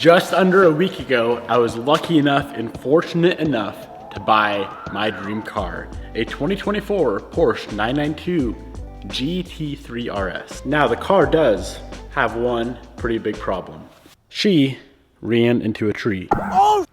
Just under a week ago, I was lucky enough and fortunate enough to buy my dream car, a 2024 Porsche 992 Gt3Rs. Now the car does have one pretty big problem. She ran into a tree.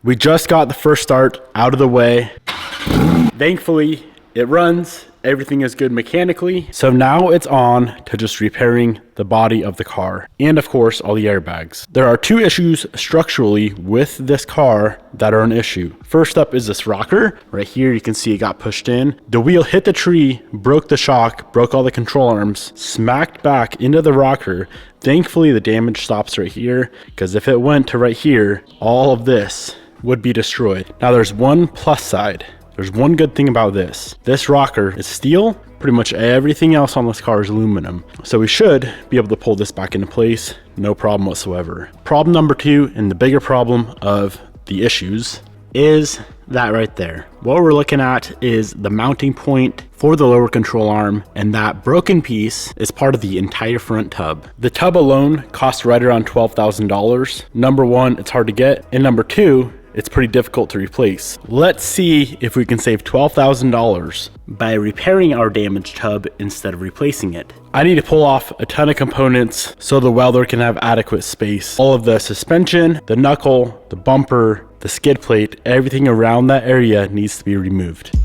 We just got the first start out of the way. Thankfully, it runs. Everything is good mechanically. So now it's on to just repairing the body of the car and of course all the airbags. There are two issues structurally with this car that are an issue. First up is this rocker. Right here you can see it got pushed in. The wheel hit the tree, broke the shock, broke all the control arms, smacked back into the rocker. Thankfully the damage stops right here, because if it went to right here, all of this would be destroyed. Now there's one plus side. There's one good thing about this. This rocker is steel. Pretty much everything else on this car is aluminum. So we should be able to pull this back into place, no problem whatsoever. Problem number two, and the bigger problem of the issues, is that right there. What we're looking at is the mounting point for the lower control arm, and that broken piece is part of the entire front tub. The tub alone costs right around $12,000. Number one, it's hard to get, and number two, it's pretty difficult to replace. Let's see if we can save $12,000 by repairing our damaged tub instead of replacing it. I need to pull off a ton of components so the welder can have adequate space. All of the suspension, the knuckle, the bumper, the skid plate, everything around that area needs to be removed.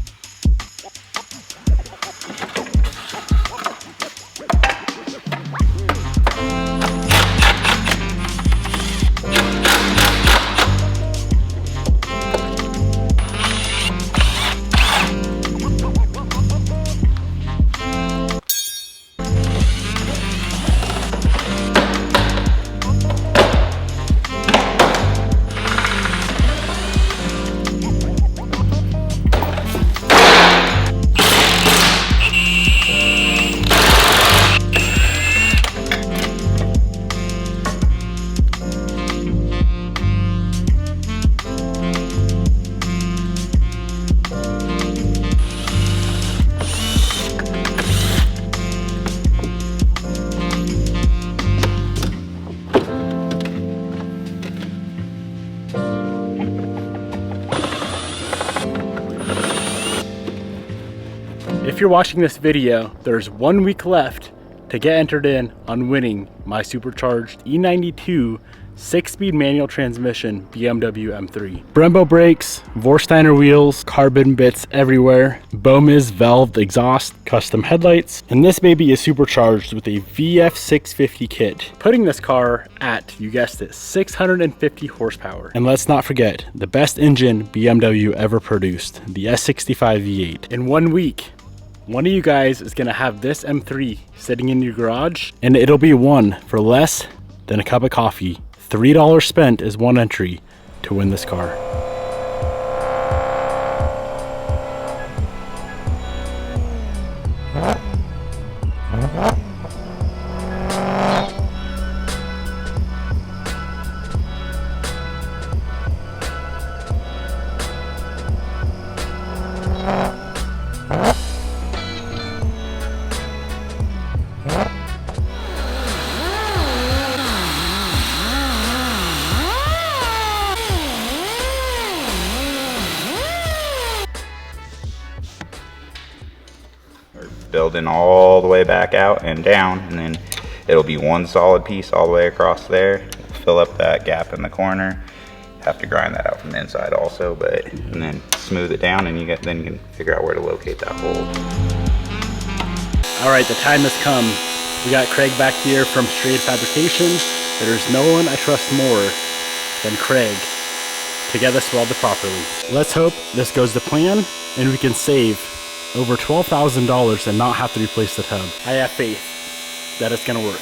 If you're watching this video, there's 1 week left to get entered in on winning my supercharged E92 6-speed manual transmission BMW M3. Brembo brakes, Vorsteiner wheels, carbon bits everywhere, Bomiz valved exhaust, custom headlights, and this baby is supercharged with a VF650 kit, putting this car at, you guessed it, 650 horsepower. And let's not forget, the best engine BMW ever produced, the S65 V8. In 1 week, one of you guys is gonna have this M3 sitting in your garage, and it'll be won for less than a cup of coffee. $3 spent is one entry to win this car. Building all the way back out and down, and then it'll be one solid piece all the way across there. Fill up that gap in the corner. Have to grind that out from the inside also, but and then smooth it down, and then you can figure out where to locate that hole. All right, the time has come. We got Craig back here from Straight Fabrication. There's no one I trust more than Craig to get this welded properly. Let's hope this goes to plan and we can save over $12,000 and not have to replace the tub. I have faith that it's gonna work.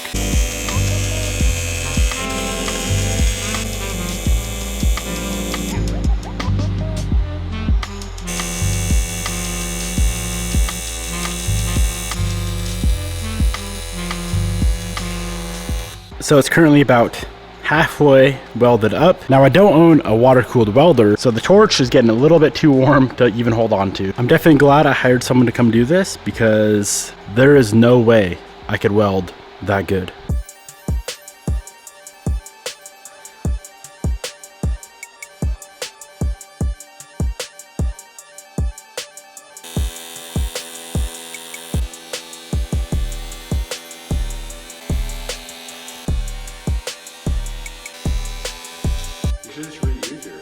So it's currently about halfway welded up. Now I don't own a water-cooled welder, so the torch is getting a little bit too warm to even hold on to. I'm definitely glad I hired someone to come do this, because there is no way I could weld that good. just really easier.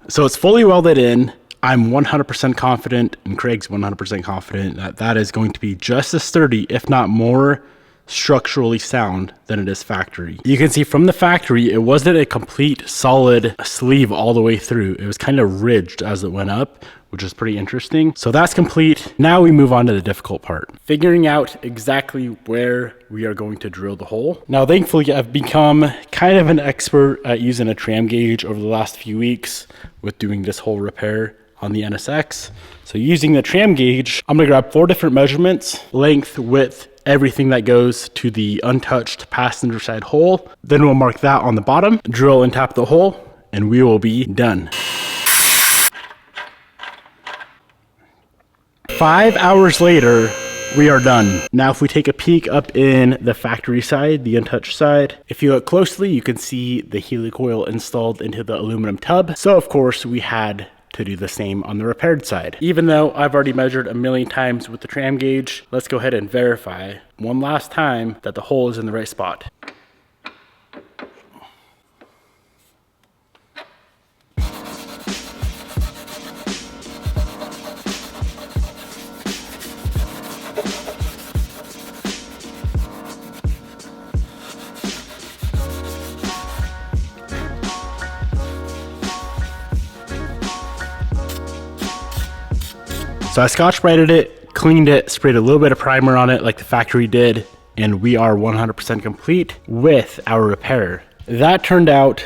So it's fully welded in. I'm 100% confident, and Craig's 100% confident that that is going to be just as sturdy, if not more structurally sound than it is factory. You can see from the factory, it wasn't a complete solid sleeve all the way through. It was kind of ridged as it went up, which is pretty interesting. So that's complete. Now we move on to the difficult part, figuring out exactly where we are going to drill the hole. Now, thankfully, I've become kind of an expert at using a tram gauge over the last few weeks with doing this whole repair on the NSX. So using the tram gauge, I'm gonna grab 4 different measurements: length, width, everything that goes to the untouched passenger side hole. Then we'll mark that on the bottom, drill and tap the hole, and we will be done. 5 hours later, we are done. Now, if we take a peek up in the factory side, the untouched side, if you look closely, you can see the helicoil installed into the aluminum tub. So of course we had to do the same on the repaired side. Even though I've already measured a million times with the tram gauge, let's go ahead and verify one last time that the hole is in the right spot. So I Scotch-Brited it, cleaned it, sprayed a little bit of primer on it like the factory did, and we are 100% complete with our repair. That turned out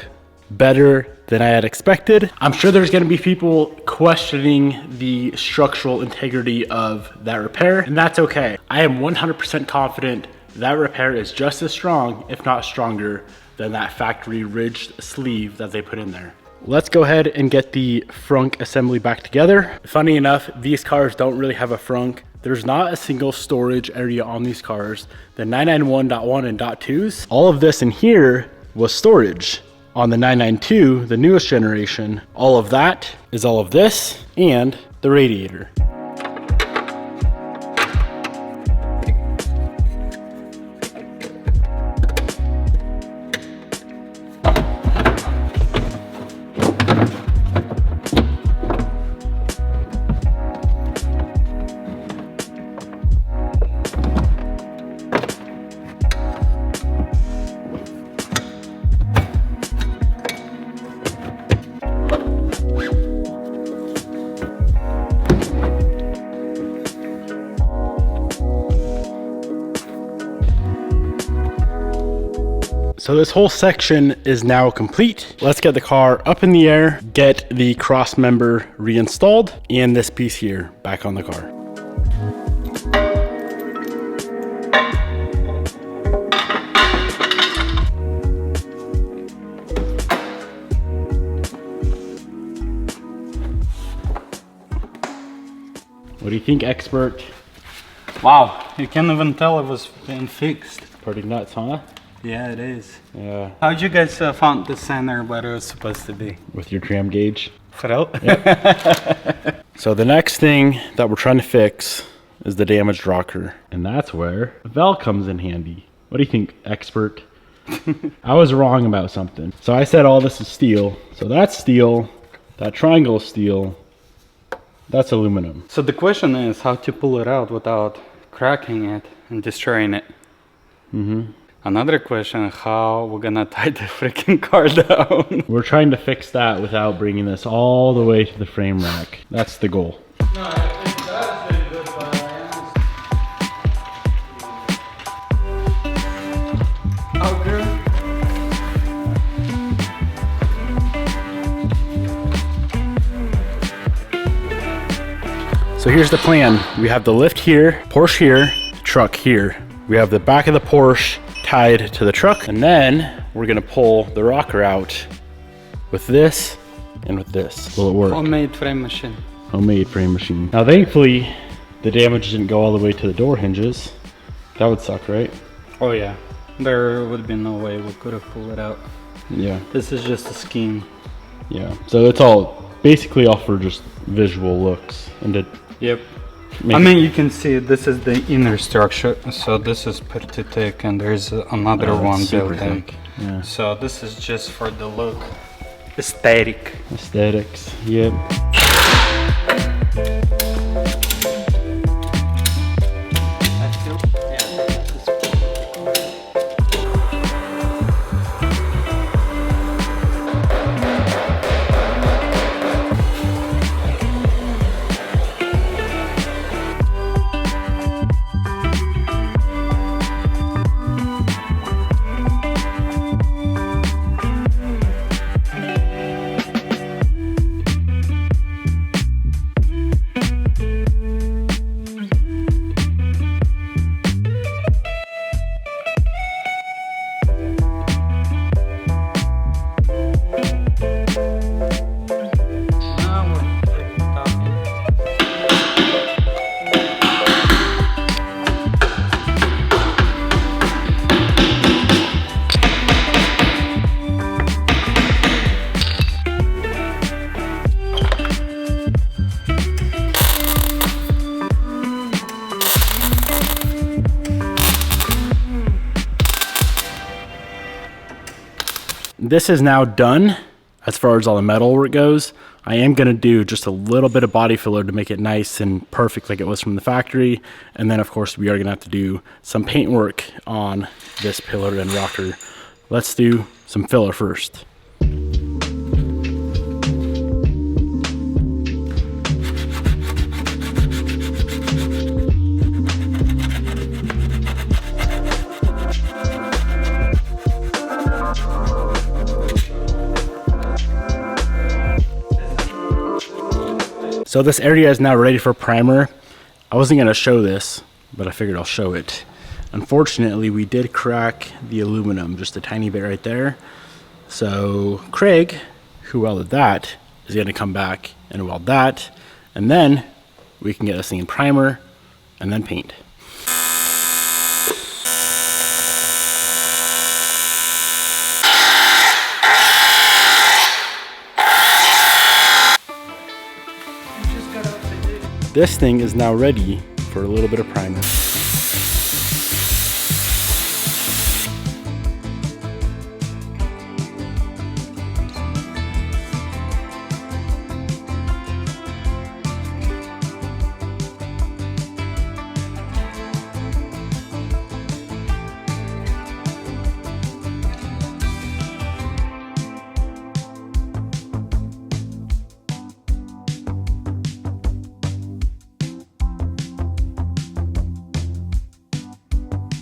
better than I had expected. I'm sure there's gonna be people questioning the structural integrity of that repair, and that's okay. I am 100% confident that repair is just as strong, if not stronger, than that factory ridged sleeve that they put in there. Let's go ahead and get the frunk assembly back together. Funny enough, these cars don't really have a frunk. There's not a single storage area on these cars. The 991.1 and .2s, all of this in here was storage. On the 992, the newest generation, all of that is all of this and the radiator. So this whole section is now complete. Let's get the car up in the air, get the cross member reinstalled, and this piece here back on the car. What do you think, expert? Wow, you can't even tell it was being fixed. Pretty nuts, huh? Yeah, it is. Yeah. How'd you guys found the center where it was supposed to be? With your tram gauge. For real? Yep. So the next thing that we're trying to fix is the damaged rocker. And that's where a valve comes in handy. What do you think, expert? I was wrong about something. So I said all this is steel. So that's steel. That triangle is steel. That's aluminum. So the question is how to pull it out without cracking it and destroying it. Mm-hmm. Another question, how we're gonna tie the freaking car down. We're trying to fix that without bringing this all the way to the frame rack. That's the goal. No, I think that's very good, but So here's the plan. We have the lift here, Porsche here, truck here. We have the back of the Porsche tied to the truck, and then we're gonna pull the rocker out with this and with this. Will it work? homemade frame machine. Homemade frame machine. Now thankfully, the damage didn't go all the way to the door hinges. That would suck, right? Oh yeah, there would be no way we could have pulled it out. Yeah. This is just a scheme. Yeah. So it's all basically all for just visual looks and to Yep. I mean, you can see this is the inner structure, so this is pretty thick, and there's another one built in. Yeah. So this is just for the look, aesthetics. Yep. This is now done as far as all the metal work goes. I am going to do just a little bit of body filler to make it nice and perfect like it was from the factory. And then of course we are going to have to do some paint work on this pillar and rocker. Let's do some filler first. So this area is now ready for primer. I wasn't gonna show this, but I figured I'll show it. Unfortunately, we did crack the aluminum just a tiny bit right there. So Craig, who welded that, is gonna come back and weld that, and then we can get this thing in primer and then paint. This thing is now ready for a little bit of primer.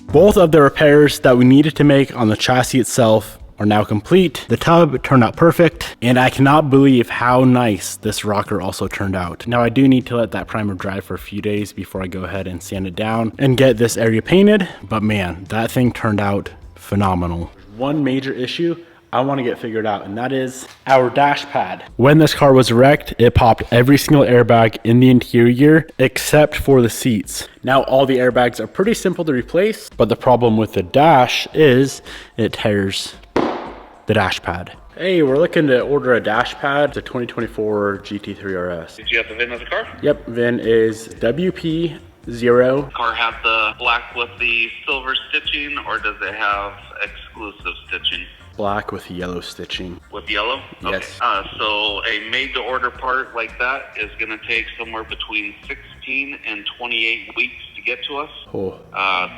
Both of the repairs that we needed to make on the chassis itself are now complete. The tub turned out perfect, and I cannot believe how nice this rocker also turned out. Now I do need to let that primer dry for a few days before I go ahead and sand it down and get this area painted, but man, that thing turned out phenomenal. One major issue I want to get figured out, and that is our dash pad. When this car was wrecked, it popped every single airbag in the interior except for the seats. Now all the airbags are pretty simple to replace, but the problem with the dash is it tears the dash pad. Hey, we're looking to order a dash pad. It's a 2024 Gt3Rs. Did you have the VIN of the car? Yep, VIN is WP0. Car have the black with the silver stitching, or does it have exclusive stitching? Black with yellow stitching. With yellow? Yes. Okay. So a made-to-order part like that is going to take somewhere between 16 and 28 weeks to get to us. Oh.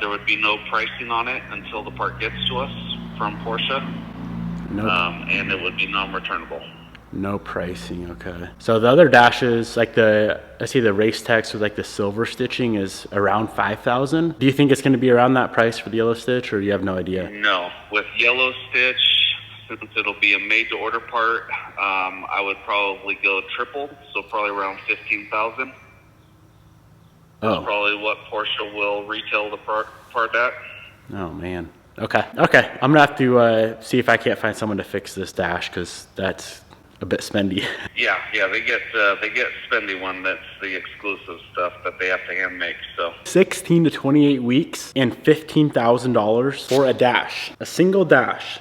There would be no pricing on it until the part gets to us from Porsche. Nope. And it would be non-returnable. No pricing, okay. So the other dashes, like I see the race text with like the silver stitching is around 5,000. Do you think it's going to be around that price for the yellow stitch, or you have no idea? No, with yellow stitch, since it'll be a made-to-order part, I would probably go triple, so probably around 15,000. Oh. That's probably what Porsche will retail the part at. Oh man. Okay. I'm gonna have to see if I can't find someone to fix this dash, because that's a bit spendy. Yeah, they get spendy one. That's the exclusive stuff that they have to hand make. So 16 to 28 weeks and $15,000 for a dash, a single dash.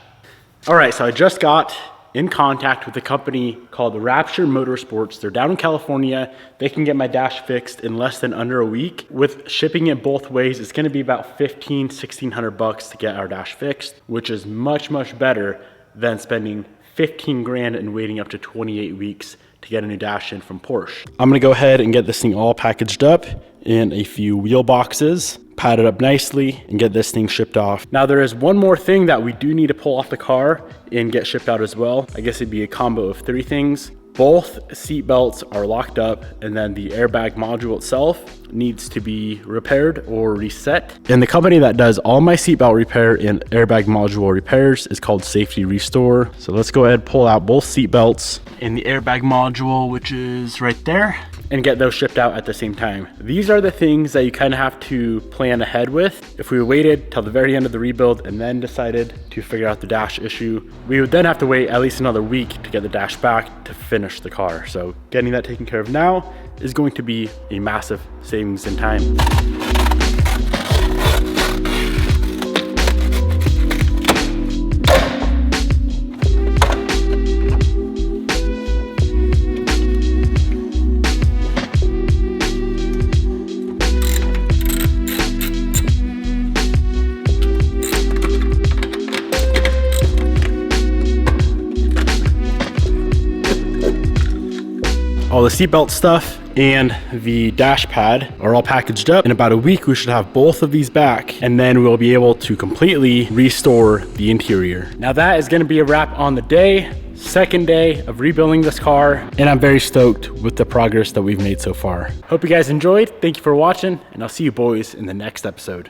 All right, so I just got in contact with a company called Rapture Motorsports. They're down in California. They can get my dash fixed in less than under a week. With shipping it both ways, it's gonna be about $1,500–1,600 to get our dash fixed, which is much, much better than spending 15 grand and waiting up to 28 weeks to get a new dash in from Porsche. I'm gonna go ahead and get this thing all packaged up in a few wheel boxes, pad it up nicely, and get this thing shipped off. Now there is one more thing that we do need to pull off the car and get shipped out as well. I guess it'd be a combo of 3 things. Both seat belts are locked up, and then the airbag module itself needs to be repaired or reset. And the company that does all my seatbelt repair and airbag module repairs is called Safety Restore. So let's go ahead and pull out both seat belts and the airbag module, which is right there, and get those shipped out at the same time. These are the things that you kind of have to plan ahead with. If we waited till the very end of the rebuild and then decided to figure out the dash issue, we would then have to wait at least another week to get the dash back to finish the car. So getting that taken care of now is going to be a massive savings in time. All the seatbelt stuff and the dash pad are all packaged up. In about a week, we should have both of these back, and then we'll be able to completely restore the interior. Now that is gonna be a wrap on the day. Second day of rebuilding this car, and I'm very stoked with the progress that we've made so far. Hope you guys enjoyed. Thank you for watching, and I'll see you boys in the next episode.